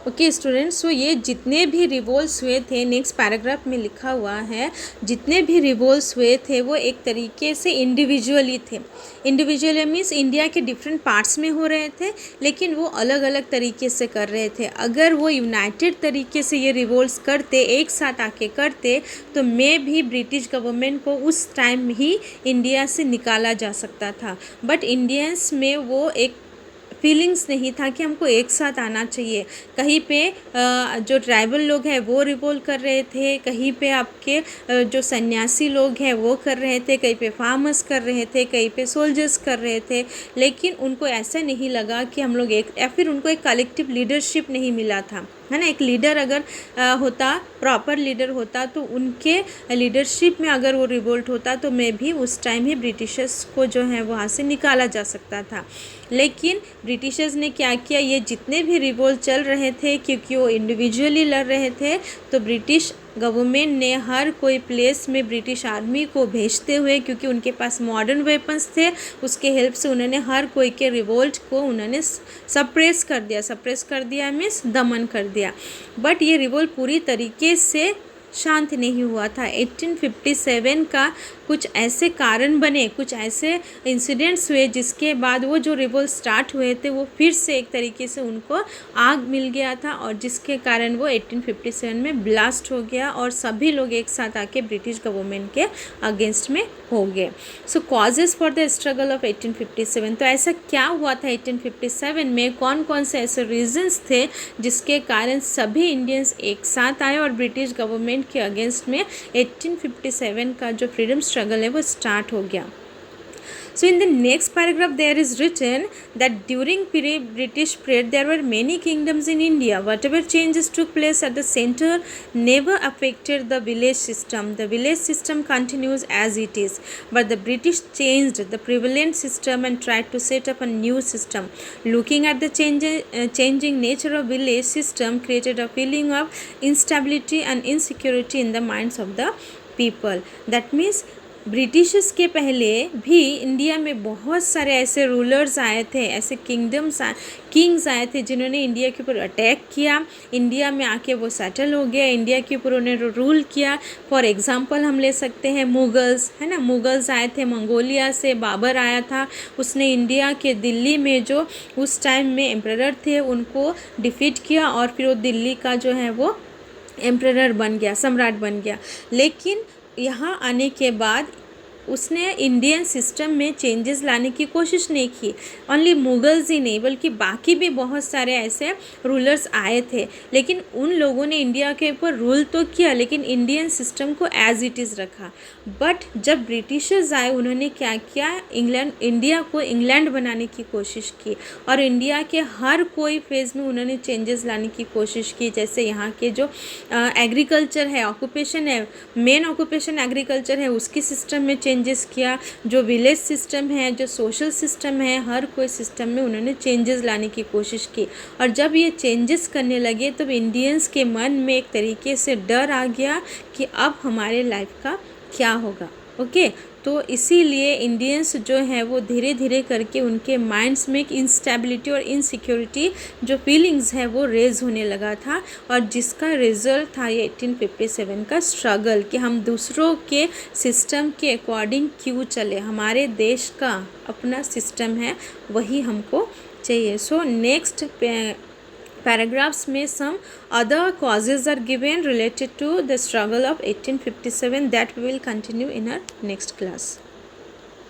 Okay students, सो ये जितने भी रिवोल्ट्स हुए थे, नेक्स्ट पैराग्राफ में लिखा हुआ है, जितने भी रिवोल्ट्स हुए थे वो एक तरीके से इंडिविजुअली थे। इंडिविजुअली मीन्स इंडिया के डिफरेंट पार्ट्स में हो रहे थे, लेकिन वो अलग अलग तरीके से कर रहे थे। अगर वो यूनाइटेड तरीके से ये रिवोल्ट्स करते, एक साथ आके करते, तो मे भी ब्रिटिश गवर्नमेंट को उस टाइम ही इंडिया से निकाला जा सकता था। बट इंडियंस में वो एक फीलिंग्स नहीं था कि हमको एक साथ आना चाहिए। कहीं पे जो ट्राइबल लोग हैं वो रिवोल्ट कर रहे थे, कहीं पे आपके जो सन्यासी लोग हैं वो कर रहे थे, कहीं पे फार्मर्स कर रहे थे, कहीं पे सोल्जर्स कर रहे थे। लेकिन उनको ऐसा नहीं लगा कि हम लोग एक, या फिर उनको एक कलेक्टिव लीडरशिप नहीं मिला था, है ना। एक लीडर अगर होता, प्रॉपर लीडर होता, तो उनके लीडरशिप में अगर वो रिवोल्ट होता तो मे भी उस टाइम ही ब्रिटिशर्स को जो है वहाँ से निकाला जा सकता था। लेकिन ब्रिटिशर्स ने क्या किया, ये जितने भी रिवोल्ट चल रहे थे, क्योंकि वो इंडिविजुअली लड़ रहे थे, तो ब्रिटिश गवर्नमेंट ने हर कोई प्लेस में ब्रिटिश आर्मी को भेजते हुए, क्योंकि उनके पास मॉडर्न वेपन्स थे, उसके हेल्प से उन्होंने हर कोई के रिवोल्ट को उन्होंने सप्रेस कर दिया मीन्स दमन कर दिया। बट ये रिवोल्ट पूरी तरीके से शांत नहीं हुआ था। 1857 का कुछ ऐसे कारण बने, कुछ ऐसे इंसिडेंट्स हुए जिसके बाद वो जो रिवोल्ट स्टार्ट हुए थे वो फिर से एक तरीके से उनको आग मिल गया था, और जिसके कारण वो 1857 में ब्लास्ट हो गया और सभी लोग एक साथ आके ब्रिटिश गवर्नमेंट के अगेंस्ट में हो गए। So causes for the struggle of 1857, तो ऐसा क्या हुआ था 1857 में, कौन कौन से ऐसे रीजंस थे जिसके कारण सभी इंडियंस एक साथ आए और ब्रिटिश गवर्नमेंट के अगेंस्ट में 1857 का जो फ्रीडम स्ट्रगल है वो स्टार्ट हो गया। So in the next paragraph there is written that during British period there were many kingdoms in India. Whatever changes took place at the center never affected the village system. The village system continues as it is. But the British changed the prevalent system and tried to set up a new system. Looking at the changing nature of village system created a feeling of instability and insecurity in the minds of the people. That means Britishers के पहले भी India में बहुत सारे ऐसे rulers आए थे, ऐसे किंग्स आए थे जिन्होंने इंडिया के ऊपर अटैक किया, इंडिया में आके वो सेटल हो गया, इंडिया के ऊपर उन्होंने रूल किया। फॉर एग्जांपल हम ले सकते हैं मुगल्स, है ना। मुगल्स आए थे मंगोलिया से, बाबर आया था, उसने इंडिया के दिल्ली में जो उस टाइम में एम्परर थे उनको डिफीट किया, और फिर वो दिल्ली का जो है वो एम्परर बन गया, सम्राट बन गया। लेकिन यहाँ आने के बाद उसने इंडियन सिस्टम में चेंजेस लाने की कोशिश नहीं की। ओनली मुगल्स ही नहीं बल्कि बाकी भी बहुत सारे ऐसे रूलर्स आए थे, लेकिन उन लोगों ने इंडिया के ऊपर रूल तो किया लेकिन इंडियन सिस्टम को एज इट इज़ रखा। बट जब ब्रिटिशर्स आए उन्होंने क्या किया, इंडिया को इंग्लैंड बनाने की कोशिश की, और इंडिया के हर कोई फेज़ में उन्होंने चेंजेस लाने की कोशिश की। जैसे यहाँ के जो एग्रीकल्चर है, ऑक्यूपेशन है, मेन ऑक्यूपेशन एग्रीकल्चर है, उसकी सिस्टम में चेंजेस किया। जो विलेज सिस्टम है, जो सोशल सिस्टम है, हर कोई सिस्टम में उन्होंने चेंजेस लाने की कोशिश की। और जब ये चेंजेस करने लगे तब इंडियंस के मन में एक तरीके से डर आ गया कि अब हमारे लाइफ का क्या होगा। ओके, तो इसीलिए इंडियंस जो है वो धीरे धीरे करके उनके माइंड्स में एक इंस्टेबिलिटी और इनसिक्योरिटी जो फीलिंग्स है वो रेज होने लगा था, और जिसका रिजल्ट था ये 1857 का स्ट्रगल कि हम दूसरों के सिस्टम के अकॉर्डिंग क्यों चले, हमारे देश का अपना सिस्टम है वही हमको चाहिए। सो नेक्स्ट paragraphs में some other causes are given related to the struggle of 1857 that we will continue in our next class.